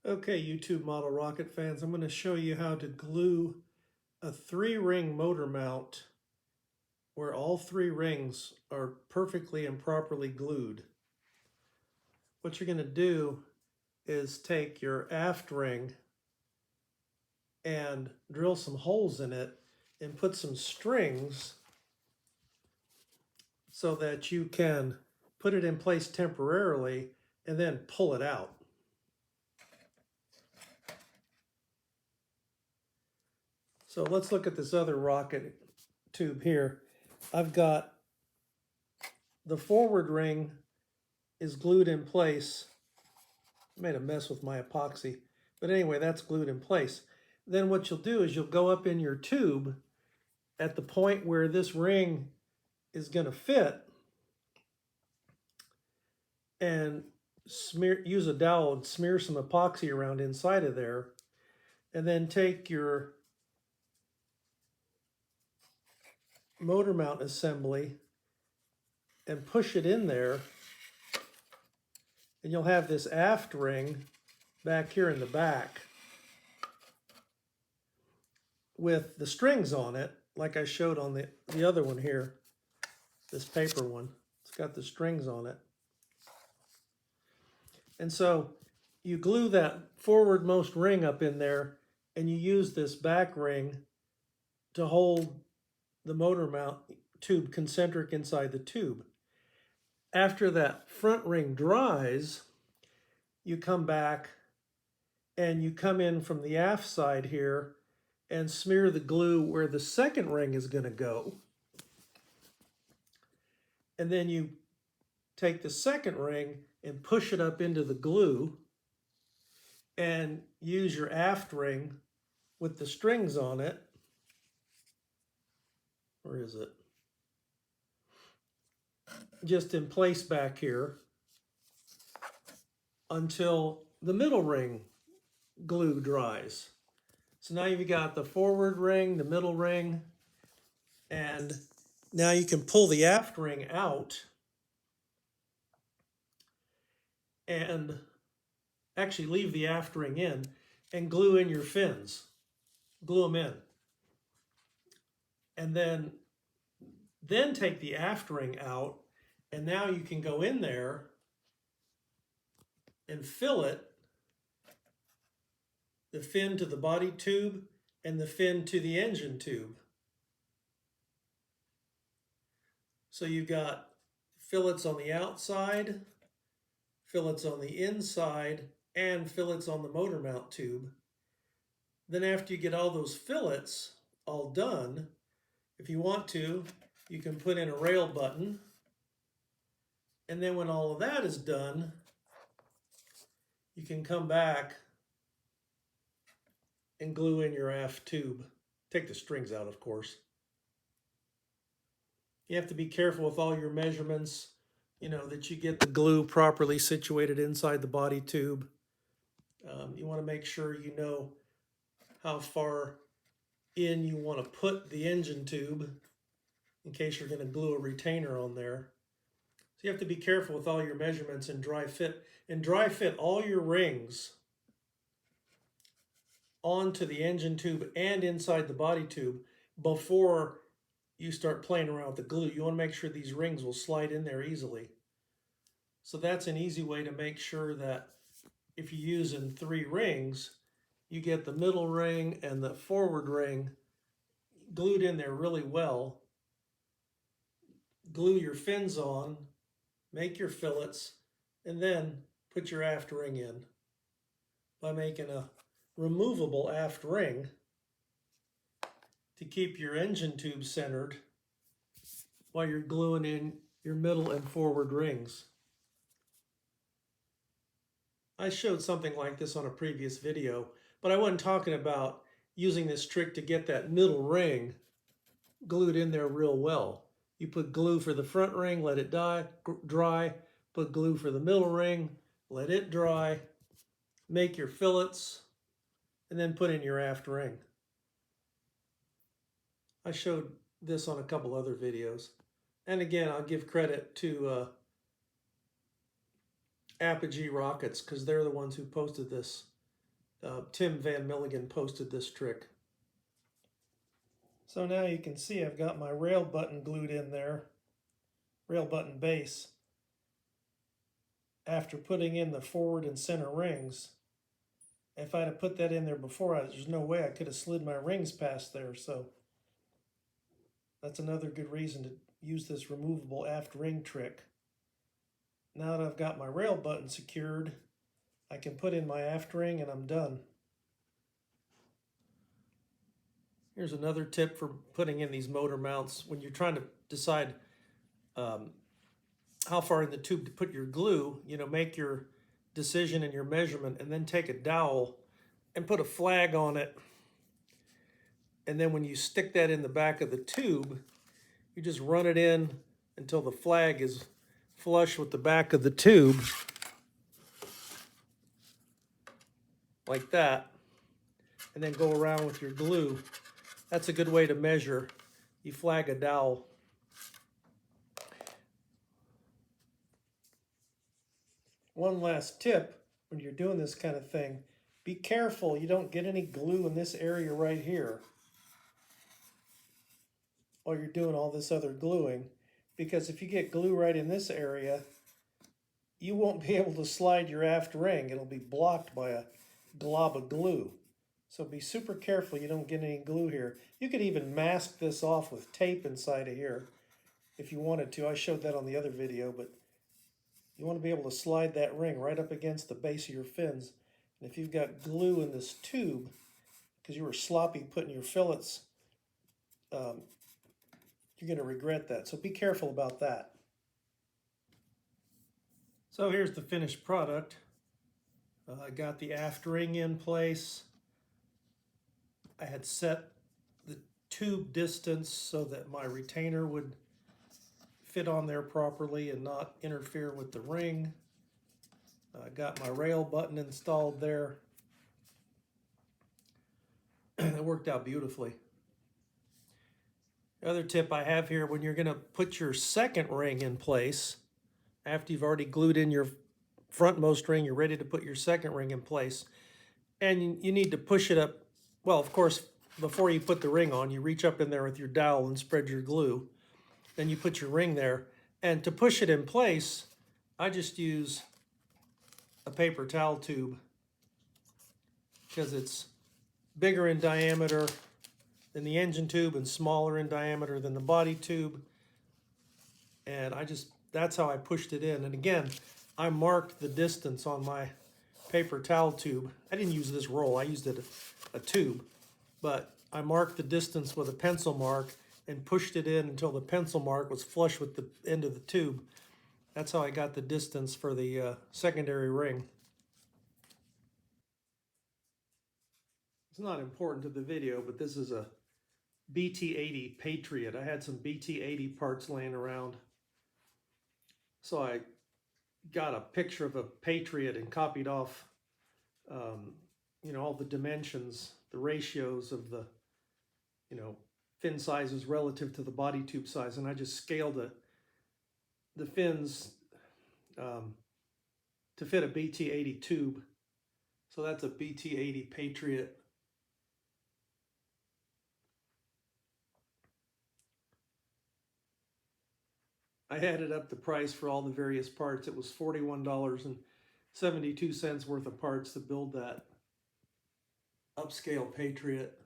Okay, YouTube model rocket fans, I'm going to show you how to glue a 3-ring motor mount where all 3 rings are perfectly and properly glued. What you're going to do is take your aft ring and drill some holes in it and put some strings so that you can put it in place temporarily and then pull it out. So let's look at this other rocket tube here. I've got the forward ring is glued in place. I made a mess with my epoxy, but anyway, that's glued in place. Then what you'll do is you'll go up in your tube at the point where this ring is going to fit and use a dowel and smear some epoxy around inside of there, and then take your motor mount assembly and push it in there, and you'll have this aft ring back here in the back with the strings on it, like I showed on the other one here, this paper one. It's got the strings on it. And so you glue that forwardmost ring up in there, and you use this back ring to hold the motor mount tube concentric inside the tube. After that front ring dries, you come back and you come in from the aft side here and smear the glue where the second ring is going to go. And then you take the second ring and push it up into the glue and use your aft ring with the strings on it. Where is it? Just in place back here until the middle ring glue dries. So now you've got the forward ring, the middle ring, and now you can pull the aft ring out and actually leave the aft ring in and glue in your fins. Glue them in. And then take the aft ring out, and now you can go in there and fillet the fin to the body tube and the fin to the engine tube. So you've got fillets on the outside, fillets on the inside, and fillets on the motor mount tube. Then after you get all those fillets all done, if you want to, you can put in a rail button. And then when all of that is done, you can come back and glue in your aft tube. Take the strings out, of course. You have to be careful with all your measurements, that you get the glue properly situated inside the body tube. You want to make sure you know how far in you want to put the engine tube in case you're going to glue a retainer on there. So you have to be careful with all your measurements and dry fit. And dry fit all your rings onto the engine tube and inside the body tube before you start playing around with the glue. You want to make sure these rings will slide in there easily. So that's an easy way to make sure that if you're using 3 rings, you get the middle ring and the forward ring glued in there really well. Glue your fins on, make your fillets, and then put your aft ring in by making a removable aft ring to keep your engine tube centered while you're gluing in your middle and forward rings. I showed something like this on a previous video, but I wasn't talking about using this trick to get that middle ring glued in there real well. You put glue for the front ring, let it dry, put glue for the middle ring, let it dry, make your fillets, and then put in your aft ring. I showed this on a couple other videos. And again, I'll give credit to Apogee Rockets because they're the ones who posted this Tim Van Milligan posted this trick. So now you can see I've got my rail button glued in there, rail button base, after putting in the forward and center rings. If I'd have put that in there before, there's no way I could have slid my rings past there. So that's another good reason to use this removable aft ring trick. Now that I've got my rail button secured, I can put in my aft ring and I'm done. Here's another tip for putting in these motor mounts. When you're trying to decide how far in the tube to put your glue, make your decision and your measurement, and then take a dowel and put a flag on it. And then when you stick that in the back of the tube, you just run it in until the flag is flush with the back of the tube, like that, and then go around with your glue. That's a good way to measure. You flag a dowel. One last tip when you're doing this kind of thing, be careful you don't get any glue in this area right here while you're doing all this other gluing, because if you get glue right in this area, you won't be able to slide your aft ring. It'll be blocked by a glob of glue. So be super careful you don't get any glue here. You could even mask this off with tape inside of here if you wanted to. I showed that on the other video, but you want to be able to slide that ring right up against the base of your fins. And if you've got glue in this tube, because you were sloppy putting your fillets, you're going to regret that. So be careful about that. So here's the finished product. I got the aft ring in place. I had set the tube distance so that my retainer would fit on there properly and not interfere with the ring. I got my rail button installed there. It worked out beautifully. The other tip I have here, when you're going to put your second ring in place, after you've already glued in your frontmost ring, you're ready to put your second ring in place, and you need to push it up. Well, of course, before you put the ring on, you reach up in there with your dowel and spread your glue. Then you put your ring there. And to push it in place, I just use a paper towel tube because it's bigger in diameter than the engine tube and smaller in diameter than the body tube. And that's how I pushed it in. And again, I marked the distance on my paper towel tube. I didn't use this roll, I used a tube. But I marked the distance with a pencil mark and pushed it in until the pencil mark was flush with the end of the tube. That's how I got the distance for the secondary ring. It's not important to the video, but this is a BT80 Patriot. I had some BT80 parts laying around. So I got a picture of a Patriot and copied off all the dimensions, the ratios of the fin sizes relative to the body tube size, and I just scaled the fins to fit a BT80 tube. So that's a BT80 Patriot. I added up the price for all the various parts. It was $41.72 worth of parts to build that upscale Patriot.